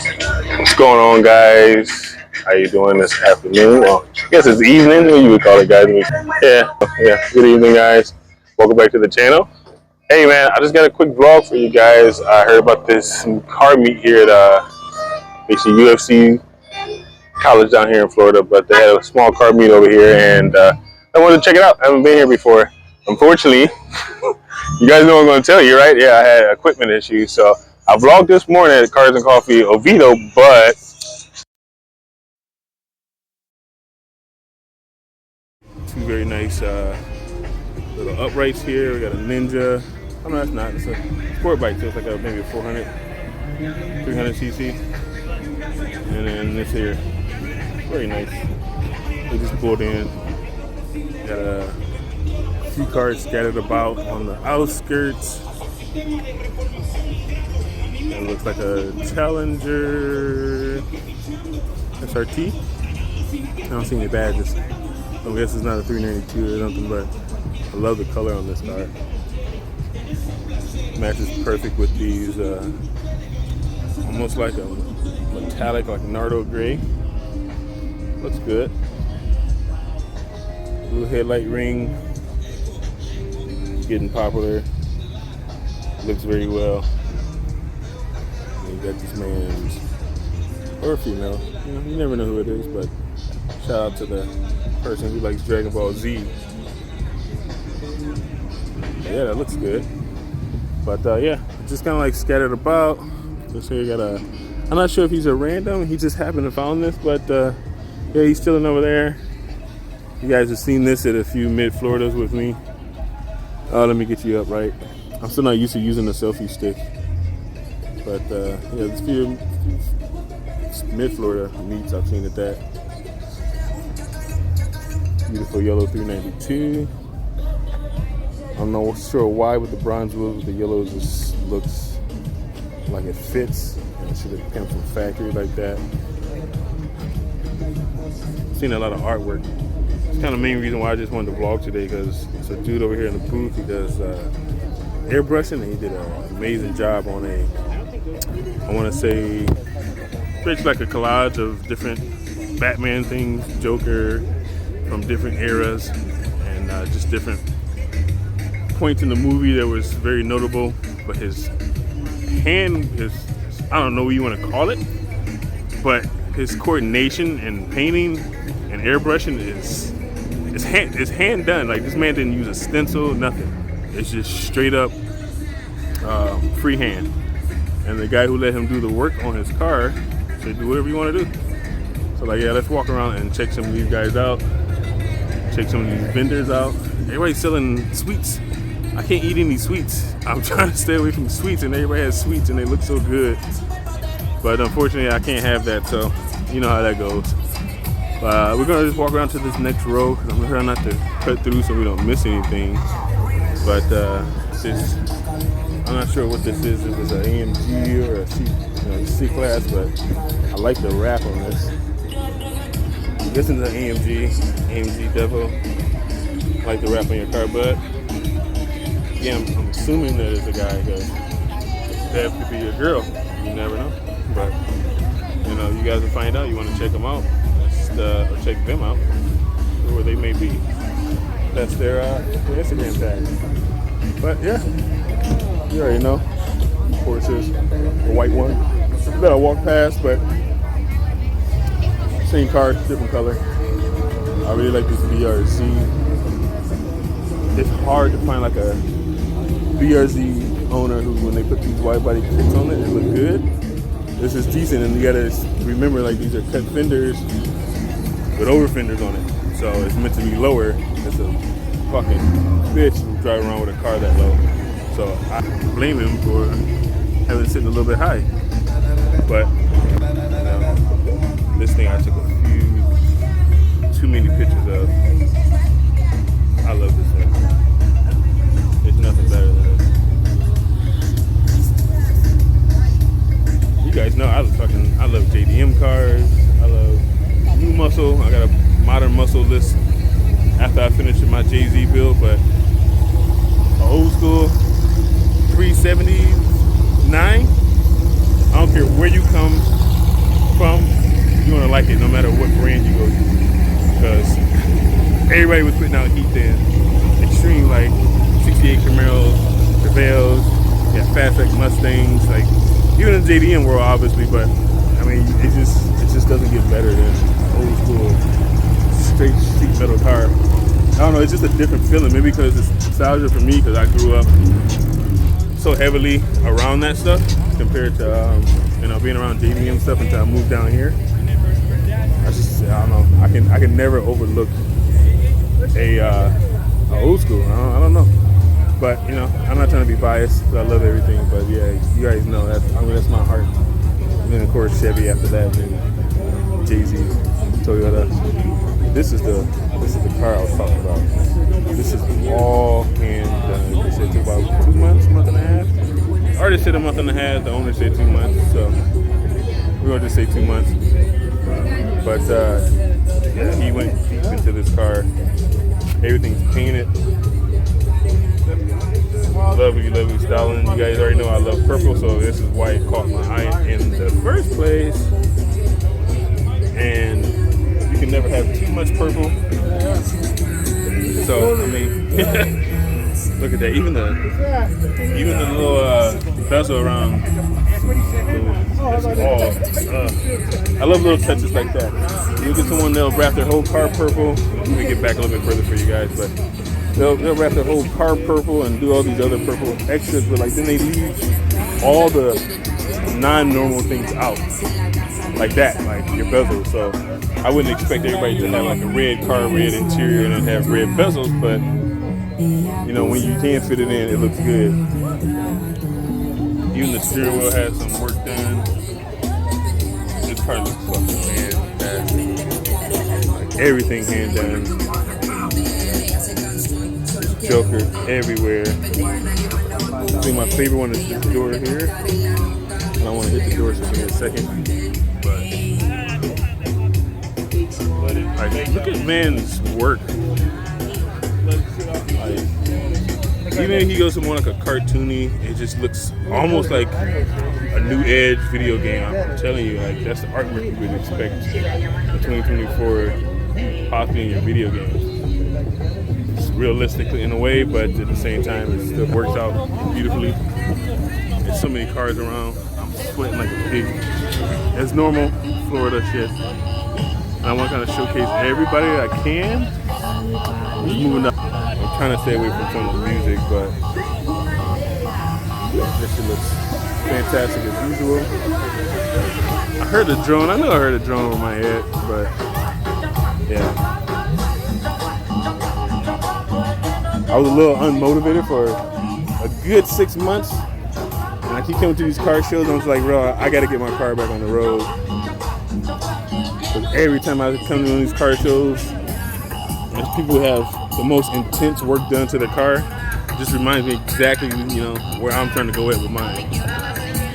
What's going on, guys? How you doing this afternoon? Well, I guess it's evening. What you would call it, guys? Yeah. Good evening, guys. Welcome back to the channel. Hey, man, I just got a quick vlog for you guys. I heard about this car meet here at basically UFC college down here in Florida, but they had a small car meet over here, and I wanted to check it out. I haven't been here before. Unfortunately, you guys know what I'm going to tell you, right? Yeah, I had equipment issues, so I vlogged this morning at Cars and Coffee Oviedo, but two very nice little uprights here. We got a Ninja. Oh no, that's not. It's a sport bike, so it's like maybe a 300 cc. And then this here, very nice. They just pulled in. Got a few cars scattered about on the outskirts. It looks like a Challenger SRT. I don't see any badges. I guess it's not a 392 or something, but I love the color on this car. Matches perfect with these, almost like a metallic, like Nardo gray. Looks good. Blue headlight ring, getting popular. Looks very well. And you got this man's, or female, you never know who it is, but shout out to the person who likes Dragon Ball Z. Yeah, that looks good. But yeah, just kind of like scattered about. This here got a, I'm not sure if he's a random, he just happened to found this, but yeah, he's chilling over there. You guys have seen this at a few mid-Floridas with me. Let me get you up right. I'm still not used to using the selfie stick. But yeah, this few mid-Florida meets I've seen at that. Beautiful yellow 392. I'm not sure why with the bronze wheels, with the yellows just looks like it fits. And it should have come from factory like that. Seen a lot of artwork. It's kind of the main reason why I just wanted to vlog today, because it's a dude over here in the booth. He does airbrushing, and he did an amazing job on a, I want to say, pretty like a collage of different Batman things, Joker, from different eras, and just different points in the movie that was very notable. But his hand is, I don't know what you want to call it, but his coordination and painting and airbrushing is hand done. Like, this man didn't use a stencil, nothing. It's just straight up freehand. And the guy who let him do the work on his car said, do whatever you want to do. So like, yeah, let's walk around and check some of these guys out. Check some of these vendors out. Everybody's selling sweets. I can't eat any sweets. I'm trying to stay away from sweets, and everybody has sweets and they look so good. But unfortunately, I can't have that, so you know how that goes. We're gonna just walk around to this next row. I'm gonna try not to cut through so we don't miss anything. But I'm not sure what this is. If it's an AMG or a C class, but I like the wrap on this. This is an AMG Devo. I like the wrap on your car, but yeah, I'm assuming that it's a guy, because that could be a girl. You never know. But you guys will find out. You want to check them out, or check them out, where they may be. That's their Instagram tag. But yeah, you already know. Porsches, a white one that I walked past, but same car, different color. I really like this BRZ. It's hard to find like a BRZ owner who, when they put these wide body kits on it, it look good. This is decent, and you gotta remember, like, these are cut fenders with over fenders on it, so it's meant to be lower. It's a fucking bitch to drive around with a car that low. So I blame him for having it sitting a little bit high. But this thing I took too many pictures of. I love this thing. There's nothing better than this. You guys know I love JDM cars. I love new muscle. I got a modern muscle list after I finish with my Jay-Z build, but old school 379. I don't care where you come from, you're gonna like it no matter what brand you go to, because everybody was putting out heat then. Extreme, like 68 Camaros, Chevelles, yeah, fastback Mustangs, like even in the JDM world, obviously. But I mean, it just doesn't get better than old school straight sheet metal car. I don't know, it's just a different feeling. Maybe because it's nostalgia for me, because I grew up so heavily around that stuff compared to being around JDM stuff until I moved down here. I don't know. I can never overlook a old school. I don't know. But I'm not trying to be biased. I love everything. But yeah, you guys know that's my heart. And then of course Chevy after that, and then Jay-Z, Toyota. This is the car I was talking about. This is all hand done. They said it took about 2 months, month and a half. Artist said a month and a half. The owner said 2 months. So we're gonna just say 2 months. But yeah, he went deep into this car. Everything's painted. Lovely, lovely styling. You guys already know I love purple, so this is why it caught my eye in the first place. And you can never have too much purple. So I mean, look at that. Even the little bezel around. I love little touches like that. You get someone that'll wrap their whole car purple. Let me get back a little bit further for you guys, but they'll wrap their whole car purple and do all these other purple extras, but like then they leave all the non-normal things out, like that, like your bezel. So I wouldn't expect everybody to have like a red car, red interior, and then have red bezels, but when you can fit it in, it looks good. Even the steering wheel has some work done. This car looks fucking fantastic. Like everything hand done. Joker everywhere. I think my favorite one is this door here. And I want to hit the door in a second. But look at man's work. Even if he goes to more like a cartoony, it just looks almost like a new edge video game. I'm telling you, like that's the artwork you would expect in 2024, possibly in your video games. It's realistic in a way, but at the same time, it still works out beautifully. There's so many cars around. I'm sweating like a pig. It's normal Florida shit. And I want to kind of showcase everybody I can. Just moving up. I'm trying to stay away from some of the music, but this shit looks fantastic as usual. I heard the drone. I know I heard a drone over my head, but yeah. I was a little unmotivated for a good 6 months, and I keep coming to these car shows. I was like, bro, I got to get my car back on the road. Because every time I come to one of these car shows, and people have the most intense work done to the car. It just reminds me exactly, where I'm trying to go at with mine.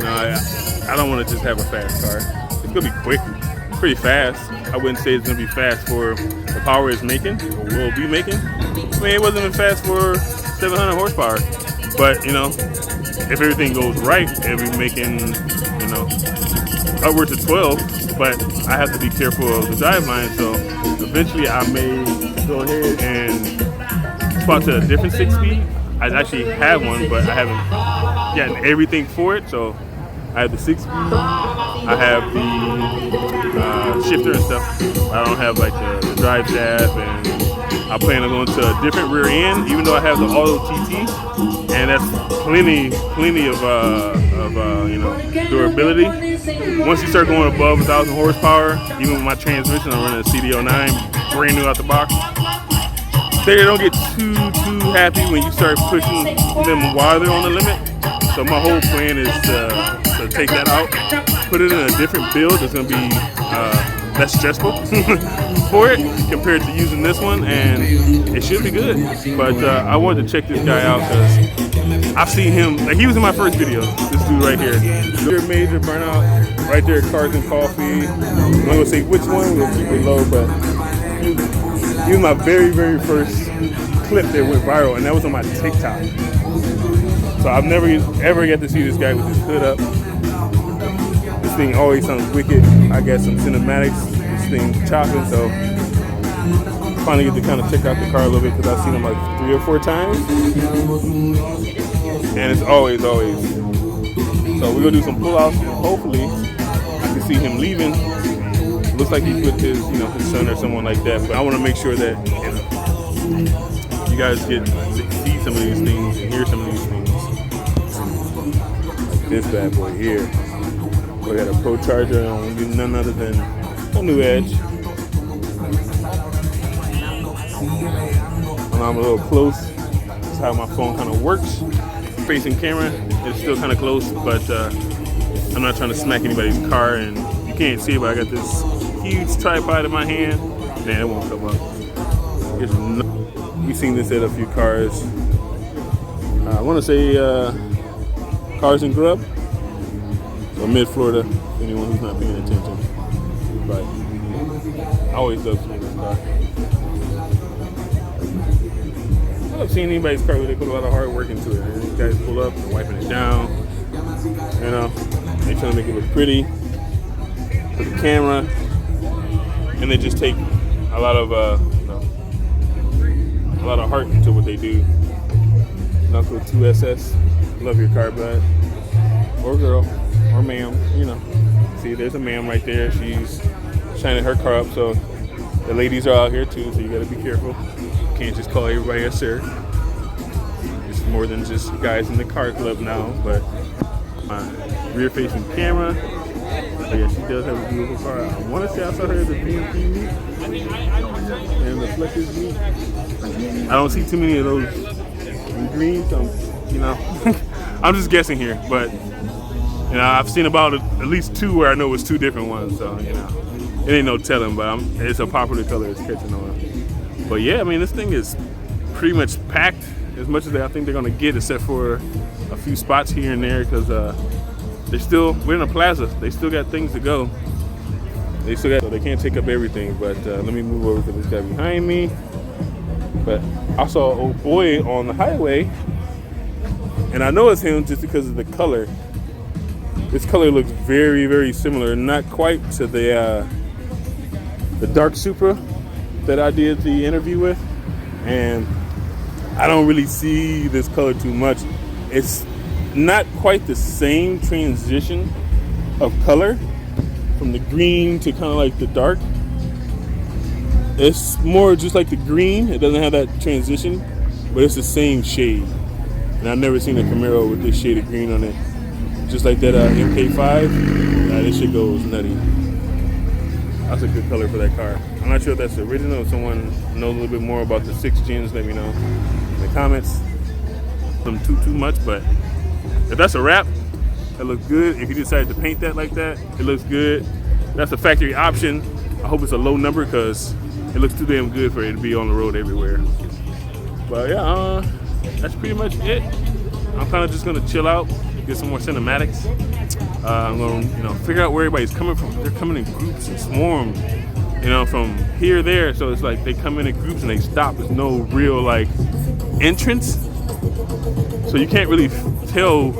I don't want to just have a fast car. It's gonna be quick, pretty fast. I wouldn't say it's gonna be fast for the power it's making or will be making. I mean, it wasn't even fast for 700 horsepower. But if everything goes right, it'll be making upwards of 12. But I have to be careful of the driveline. So eventually, I may go ahead and swap to a different 6-speed. I actually have one, but I haven't gotten everything for it. So I have the 6-speed, I have the shifter and stuff. I don't have like the drive shaft, and I plan on going to a different rear end, even though I have the auto TT, and that's plenty of durability. Once you start going above 1,000 horsepower, even with my transmission, I'm running a CD09, brand new out the box. They don't get too happy when you start pushing them while they're on the limit. So my whole plan is to take that out, put it in a different build that's going to be less stressful for it compared to using this one, and it should be good. But I wanted to check this guy out because I've seen him, like he was in my first video, this dude right here. Major burnout, right there, Cars and Coffee. I'm not going to say which one, we'll keep it low, but he was my very first clip that went viral, and that was on my TikTok. So I've never ever got to see this guy with his hood up. This This thing always sounds wicked. I got some cinematics. This thing's chopping, so finally get to kind of check out the car a little bit because I've seen him like 3 or 4 times, and it's always. So we're gonna do some pullouts, and hopefully I can see him leaving. Looks like he's with his, his son or someone like that. But I want to make sure that you guys get to see some of these things and hear some of these things. Like this bad boy here. We got a Pro Charger on none other than a new Edge. When I'm a little close, that's how my phone kind of works. Facing camera, it's still kind of close, but I'm not trying to smack anybody's car, and you can't see it, but I got this huge tripod in my hand. Man, it won't come up. We've seen this at a few cars. I want to say Cars and Grub, or Mid-Florida, anyone who's not paying attention. But I always love seeing this car. I've seen anybody's car where they put a lot of hard work into it. And these guys pull up and wiping it down. They trying to make it look pretty for the camera, and they just take a lot of heart into what they do. Knuckle 2SS, love your car, bud, or girl, or ma'am. See, there's a ma'am right there. She's shining her car up, so the ladies are out here too. So you got to be careful. Can't just call everybody a sir. It's more than just guys in the car club now. But my rear-facing camera. But yeah, she does have a beautiful car. I want to say I saw her at the BMP meet and the Flexus meet. I don't see too many of those in green, so I'm just guessing here. But I've seen about at least 2 where I know it's 2 different ones. So it ain't no telling. But it's a popular color. It's catching on. But yeah, this thing is pretty much packed as much as I think they're gonna get, except for a few spots here and there, because we're in a plaza. They still got things to go. So they can't take up everything. But let me move over to this guy behind me. But I saw an old boy on the highway, and I know it's him just because of the color. This color looks very, very similar. Not quite to the dark Supra that I did the interview with, and I don't really see this color too much. It's not quite the same transition of color from the green to kind of like the dark. It's more just like the green. It doesn't have that transition, but it's the same shade. And I've never seen a Camaro with this shade of green on it. Just like that MK5, this shit goes nutty. That's a good color for that car. I'm not sure if that's the original. If someone knows a little bit more about the 6 gens, let me know in the comments. Them too much, but if that's a wrap, that looks good. If you decided to paint that like that, it looks good. That's a factory option. I hope it's a low number because it looks too damn good for it to be on the road everywhere. But yeah, that's pretty much it. I'm kind of just gonna chill out, get some more cinematics. I'm gonna, figure out where everybody's coming from. They're coming in groups and swarms, from here, there. So it's like they come in groups and they stop. There's no real entrance, so you can't really tell,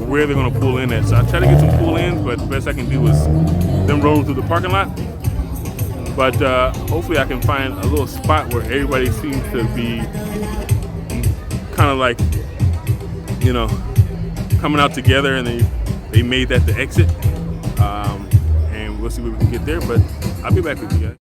where they're gonna pull in at. So I try to get some pull ins, but the best I can do is them rolling through the parking lot. But hopefully I can find a little spot where everybody seems to be kind of like, coming out together, and they made that the exit. And we'll see what we can get there, but I'll be back with you guys.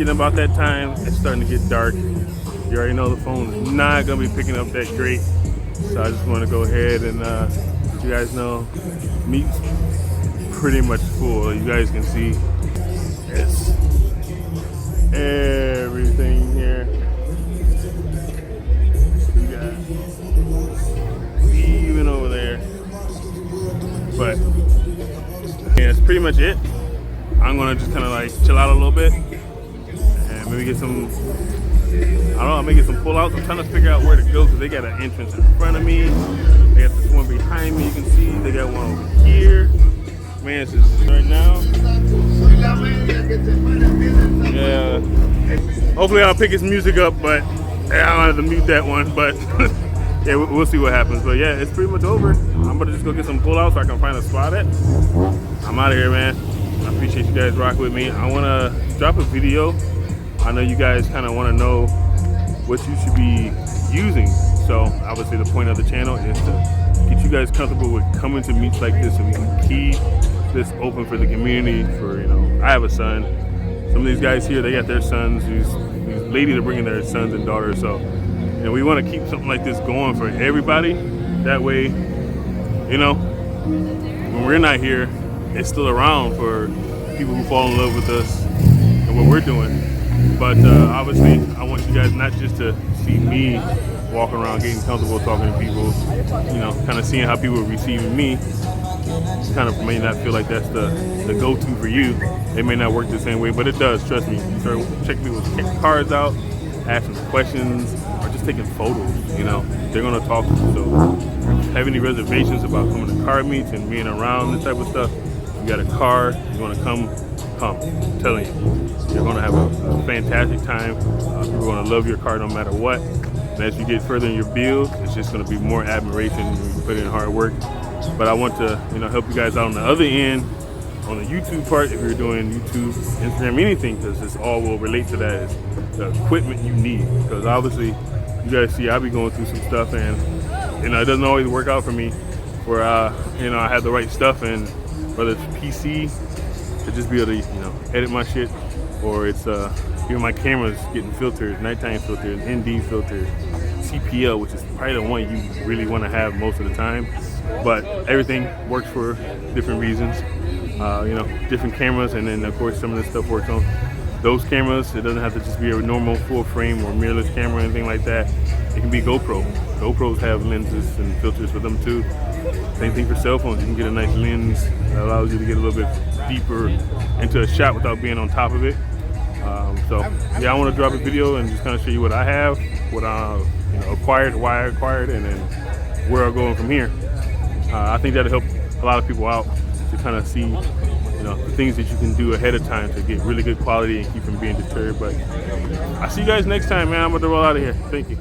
getting about that time. It's starting to get dark. You already know the phone is not gonna be picking up that great. So I just want to go ahead and let you guys know, meat's pretty much full. You guys can see it's everything here. You got even over there. But yeah, that's pretty much it. I'm gonna just kind of like chill out a little bit and maybe get some, I don't know, maybe get some pullouts. I'm trying to figure out where to go because they got an entrance in front of me. They got this one behind me, you can see. They got one over here. Man, it's just right now. Yeah. Hopefully I'll pick his music up, but I don't have to mute that one. But yeah, we'll see what happens. But yeah, it's pretty much over. I'm gonna just go get some pullouts so I can find a spot at. I'm out of here, man. I appreciate you guys rocking with me. I wanna drop a video. I know you guys kind of want to know what you should be using. So obviously the point of the channel is to get you guys comfortable with coming to meets like this so we can keep this open for the community. For, you know, I have a son. Some of these guys here, they got their sons. These ladies are bringing their sons and daughters. So, you know, we want to keep something like this going for everybody. That way, you know, when we're not here, it's still around for people who fall in love with us and what we're doing. But obviously, I want you guys not just to see me walking around getting comfortable talking to people, you know, kind of seeing how people are receiving me. Kind of may not feel like that's the go-to for you. It may not work the same way, but it does, trust me. You start checking people's cards out, asking questions, or just taking photos, you know, they're gonna talk to you. So if you have any reservations about coming to card meets and being around this type of stuff, you got a car, you wanna come. I'm telling you, you're gonna have a fantastic time. People are gonna love your car no matter what. And as you get further in your build, it's just gonna be more admiration when you put in hard work. But I want to, you know, help you guys out on the other end, on the YouTube part, if you're doing YouTube, Instagram, anything, because this all will relate to that, is the equipment you need. Because obviously, you guys see, I'll be going through some stuff, and, you know, it doesn't always work out for me where, you know, I have the right stuff, and whether it's PC, to just be able to, you know, edit my shit, or it's even my camera's getting filters, nighttime filters, ND filters, CPL, which is probably the one you really want to have most of the time. But everything works for different reasons, you know, different cameras, and then of course some of this stuff works on those cameras. It doesn't have to just be a normal full frame or mirrorless camera or anything like that. It can be GoPro. GoPros have lenses and filters for them too. Same thing for cell phones. You can get a nice lens that allows you to get a little bit deeper into a shot without being on top of it. So yeah, I want to drop a video and just kind of show you what I have, what I, you know, acquired, why I acquired, and then where I'm going from here. I think that'll help a lot of people out to kind of see, you know, the things that you can do ahead of time to get really good quality and keep from being deterred. But I'll see you guys next time, man. I'm going to roll out of here. Thank you.